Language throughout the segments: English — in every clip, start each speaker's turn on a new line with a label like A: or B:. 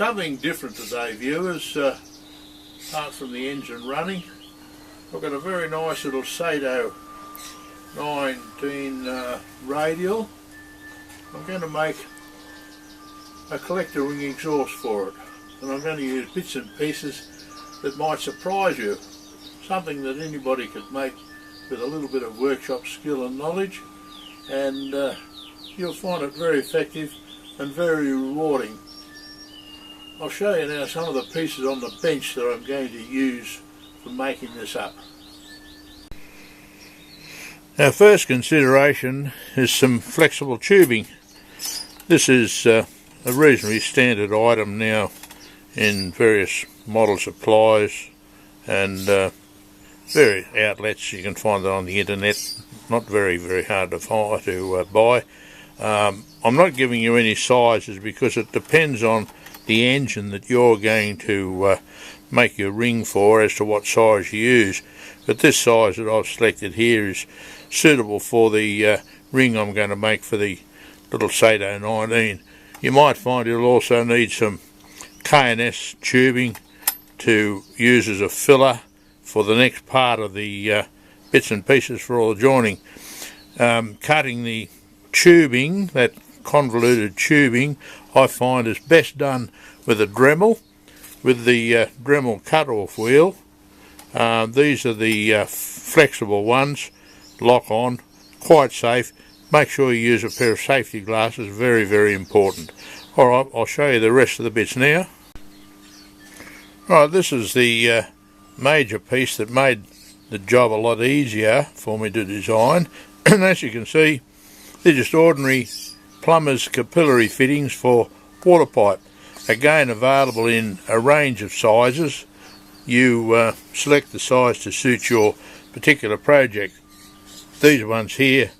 A: Something different today, viewers, apart from the engine running. I've got a very nice little Sato 19 radial. I'm going to make a collector ring exhaust for it, and I'm going to use bits and pieces that might surprise you. Something that anybody could make with a little bit of workshop skill and knowledge, and you'll find it very effective and very rewarding. I'll show you now some of the pieces on the bench that I'm going to use for making this up. Our first consideration is some flexible tubing. This is a reasonably standard item now in various model supplies and various outlets. You can find it on the internet. Not very hard to buy. I'm not giving you any sizes because it depends on the engine that you're going to make your ring for as to what size you use. But this size that I've selected here is suitable for the ring I'm going to make for the little Sato 19. You might find you'll also need some K&S tubing to use as a filler for the next part of the bits and pieces for all the joining. Cutting the tubing, that convoluted tubing, I find is best done with a Dremel, with the Dremel cut-off wheel. These are the flexible ones, lock on, quite safe. Make sure you use a pair of safety glasses, very important. Alright, I'll show you the rest of the bits now. Right, this is the major piece that made the job a lot easier for me to design. And as you can see, they're just ordinary plumber's capillary fittings for water pipe. Again, available in a range of sizes. You select the size to suit your particular project. These ones here,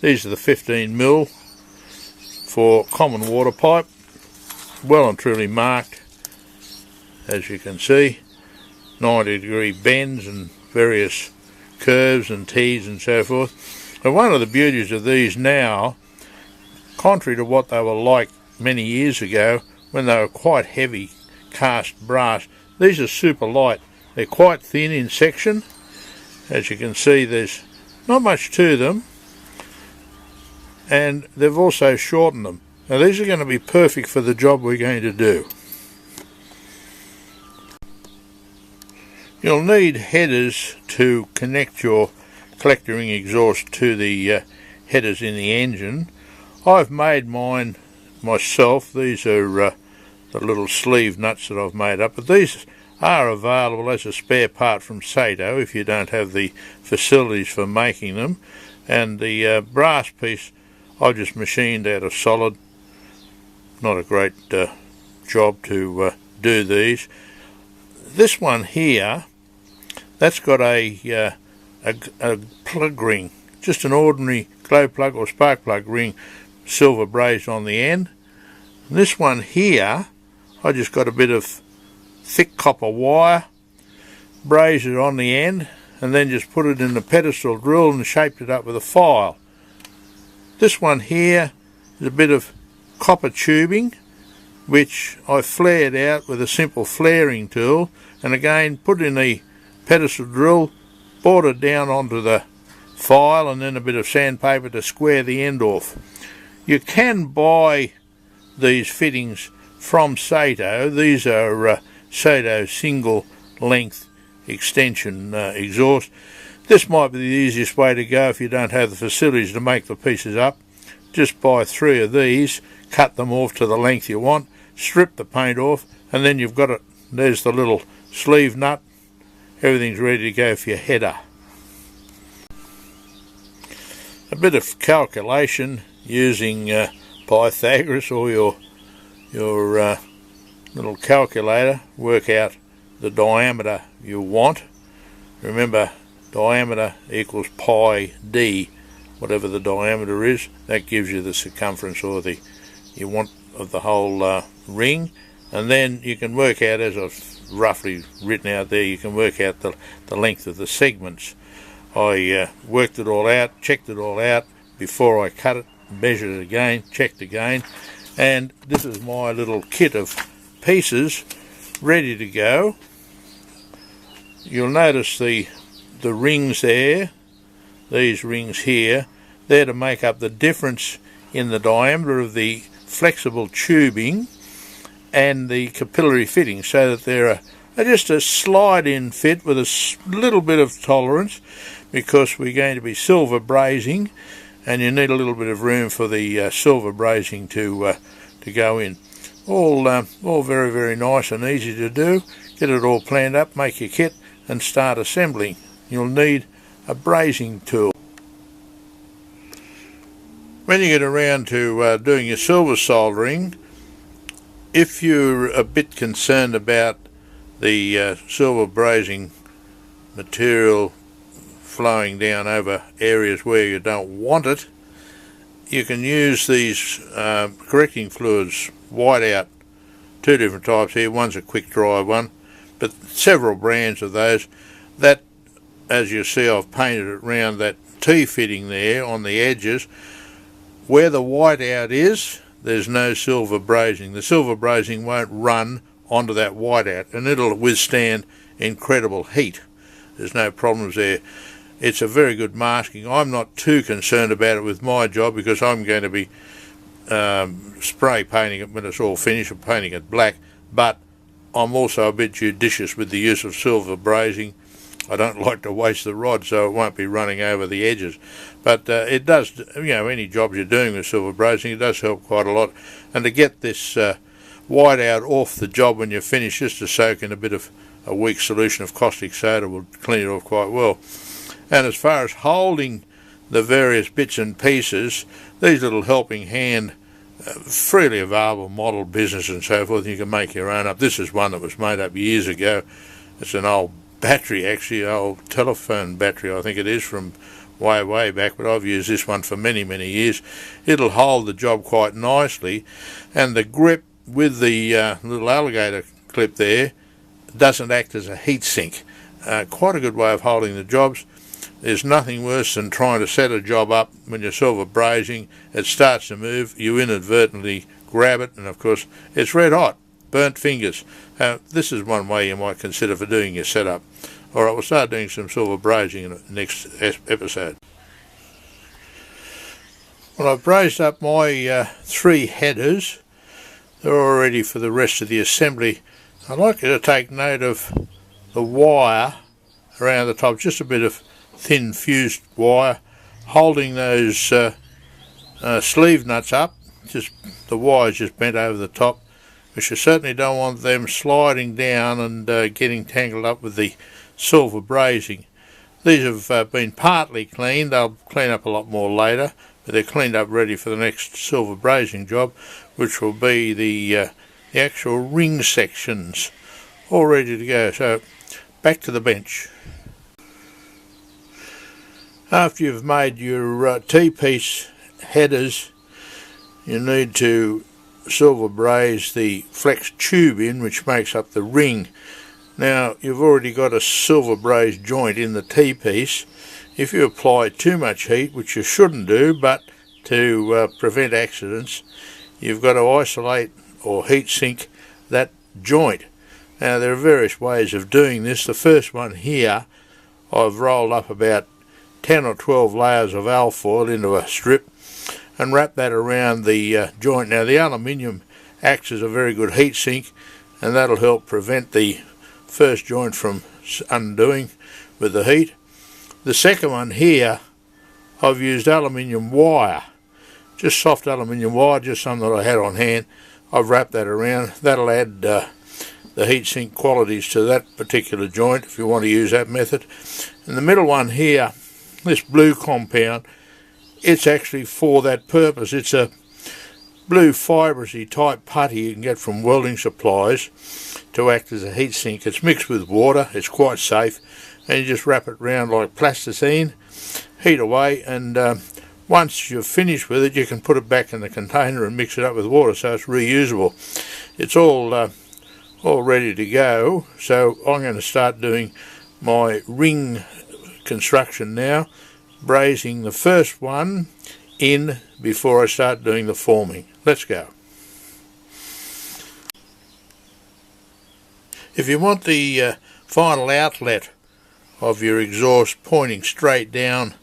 A: these are the 15mm for common water pipe, well and truly marked, as you can see, 90-degree bends and various curves and tees and so forth. And one of the beauties of these now, contrary to what they were like many years ago when they were quite heavy cast brass, these are super light. They're quite thin in section. As you can see, there's not much to them, and they've also shortened them. Now these are going to be perfect for the job we're going to do. You'll need headers to connect your collector ring exhaust to the headers in the engine. I've made mine myself. These are the little sleeve nuts that I've made up, but these are available as a spare part from Sato if you don't have the facilities for making them. And the brass piece I've just machined out of solid. Not a great job to do these. This one here, that's got a plug ring, just an ordinary glow plug or spark plug ring, silver brazed on the end. And this one here, I just got a bit of thick copper wire, brazed it on the end, and then just put it in the pedestal drill and shaped it up with a file. This one here is a bit of copper tubing, which I flared out with a simple flaring tool, and again put in the pedestal drill, bored it down onto the file, and then a bit of sandpaper to square the end off. You can buy these fittings from Sato. These are Sato single length extension exhaust. This might be the easiest way to go if you don't have the facilities to make the pieces up. Just buy 3 of these, cut them off to the length you want, strip the paint off, and then you've got it. There's the little sleeve nut. Everything's ready to go for your header. A bit of calculation using Pythagoras or your little calculator. Work out the diameter you want. Remember, diameter equals pi d, whatever the diameter is. That gives you the circumference or the you want of the whole ring, and then you can work out, as I've roughly written out there, you can work out the length of the segments. I worked it all out, checked it all out before I cut it, measured it again, checked again, and this is my little kit of pieces ready to go. You'll notice the rings there, these rings here, they're to make up the difference in the diameter of the flexible tubing and the capillary fitting, so that they're just a slide-in fit with a little bit of tolerance, because we're going to be silver brazing, and you need a little bit of room for the silver brazing to go in. All very, very nice and easy to do. Get it all planned up, make your kit, and start assembling. You'll need a brazing tool. When you get around to doing your silver soldering, if you're a bit concerned about the silver brazing material flowing down over areas where you don't want it, you can use these correcting fluids, whiteout, two different types here. One's a quick dry one, but several brands of those. That, as you see, I've painted it around that T-fitting there on the edges. Where the whiteout is, there's no silver brazing. The silver brazing won't run onto that whiteout, and it'll withstand incredible heat. There's no problems there. It's a very good masking. I'm not too concerned about it with my job, because I'm going to be spray painting it when it's all finished, and painting it black, but I'm also a bit judicious with the use of silver brazing. I don't like to waste the rod, so it won't be running over the edges. But it does, any job you're doing with silver brazing, it does help quite a lot. And to get this whiteout off the job when you're finished, just to soak in a bit of a weak solution of caustic soda will clean it off quite well. And as far as holding the various bits and pieces, these little helping hand, freely available model business and so forth, you can make your own up. This is one that was made up years ago. It's an old battery, actually, old telephone battery, I think it is, from way back, but I've used this one for many years. It'll hold the job quite nicely, and the grip with the little alligator clip there doesn't act as a heat sink. Quite a good way of holding the jobs. There's nothing worse than trying to set a job up when you're silver brazing. It starts to move, you inadvertently grab it, and of course it's red hot, burnt fingers. This is one way you might consider for doing your setup. Alright, we'll start doing some silver brazing in the next episode. Well, I've brazed up my 3 headers. They're all ready for the rest of the assembly. I'd like you to take note of the wire around the top, just a bit of thin fused wire holding those sleeve nuts up. Just the wire's just bent over the top, because you certainly don't want them sliding down and getting tangled up with the silver brazing. These have been partly cleaned. They'll clean up a lot more later, but they're cleaned up ready for the next silver brazing job, which will be the actual ring sections, all ready to go. So back to the bench. After you've made your T-piece headers, you need to silver braze the flex tube in, which makes up the ring. Now, you've already got a silver braze joint in the T-piece. If you apply too much heat, which you shouldn't do, but to prevent accidents, you've got to isolate or heat sink that joint. Now, there are various ways of doing this. The first one here, I've rolled up about 10 or 12 layers of alfoil into a strip and wrap that around the joint. Now, the aluminium acts as a very good heat sink, and that'll help prevent the first joint from undoing with the heat. The second one here, I've used aluminium wire, just soft aluminium wire, just some that I had on hand. I've wrapped that around. That'll add the heat sink qualities to that particular joint if you want to use that method. And the middle one here, this blue compound, it's actually for that purpose. It's a blue fibrous-y type putty you can get from welding supplies to act as a heat sink. It's mixed with water, it's quite safe, and you just wrap it around like plasticine, heat away, and once you're finished with it, you can put it back in the container and mix it up with water, so it's reusable. It's all ready to go. So I'm going to start doing my ring construction now, brazing the first one in before I start doing the forming. Let's go. If you want the final outlet of your exhaust pointing straight down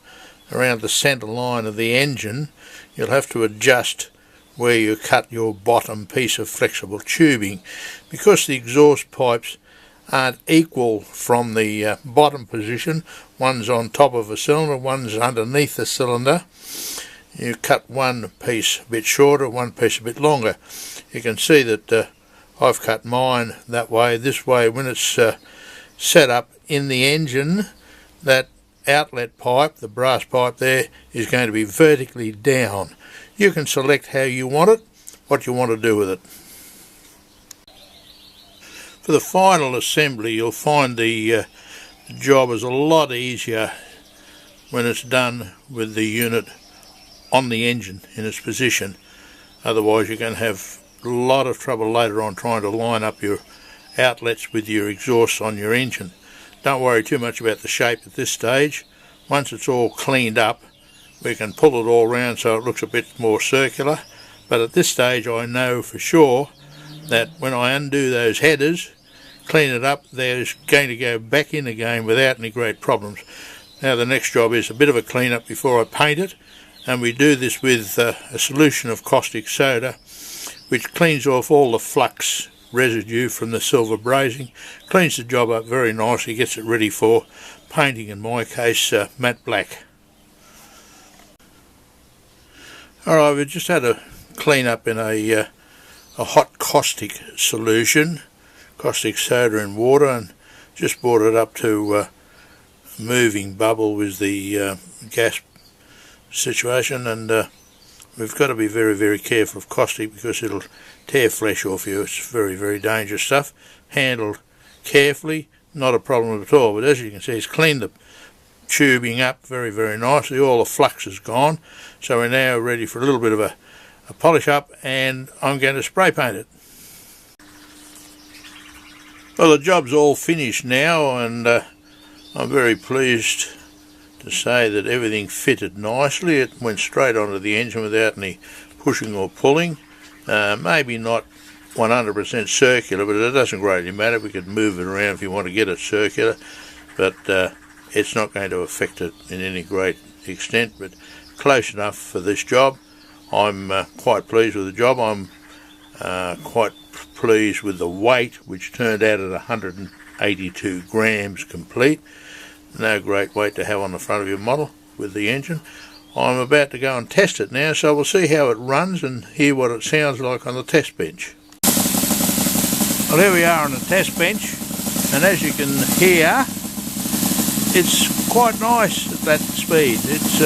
A: around the centre line of the engine, you'll have to adjust where you cut your bottom piece of flexible tubing, because the exhaust pipes aren't equal from the bottom position. One's on top of a cylinder, one's underneath the cylinder. You cut one piece a bit shorter, one piece a bit longer. You can see that I've cut mine that way. This way, when it's set up in the engine, that outlet pipe, the brass pipe there, is going to be vertically down. You can select how you want it, what you want to do with it. For the final assembly, you'll find the job is a lot easier when it's done with the unit on the engine in its position. Otherwise you're going to have a lot of trouble later on trying to line up your outlets with your exhaust on your engine. Don't worry too much about the shape at this stage. Once it's all cleaned up, we can pull it all around so it looks a bit more circular. But at this stage I know for sure that when I undo those headers, clean it up, they're going to go back in again without any great problems. Now the next job is a bit of a clean up before I paint it, and we do this with a solution of caustic soda, which cleans off all the flux residue from the silver brazing, cleans the job up very nicely, gets it ready for painting, in my case matte black. Alright, we've just had a clean up in a hot caustic solution, caustic soda and water, and just brought it up to moving bubble with the gas situation. And we've got to be very, very careful of caustic because it'll tear flesh off you. It's very, very dangerous stuff. Handled carefully, not a problem at all. But as you can see, it's cleaned the tubing up very, very nicely. All the flux is gone. So we're now ready for a little bit of a polish up, and I'm going to spray paint it. Well, the job's all finished now, and I'm very pleased to say that everything fitted nicely. It went straight onto the engine without any pushing or pulling. Maybe not 100% circular, but it doesn't greatly matter. We could move it around if you want to get it circular, but it's not going to affect it in any great extent, but close enough for this job. I'm quite pleased with the job. I'm quite pleased with the weight, which turned out at 182 grams complete. No great weight to have on the front of your model with the engine. I'm about to go and test it now, so we'll see how it runs and hear what it sounds like on the test bench. Well, here we are on the test bench, and as you can hear, it's quite nice at that speed. It's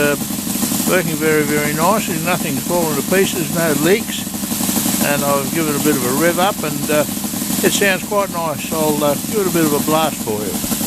A: working very, very nicely. Nothing's fallen to pieces, no leaks, and I've given it a bit of a rev up, and it sounds quite nice. I'll give it a bit of a blast for you.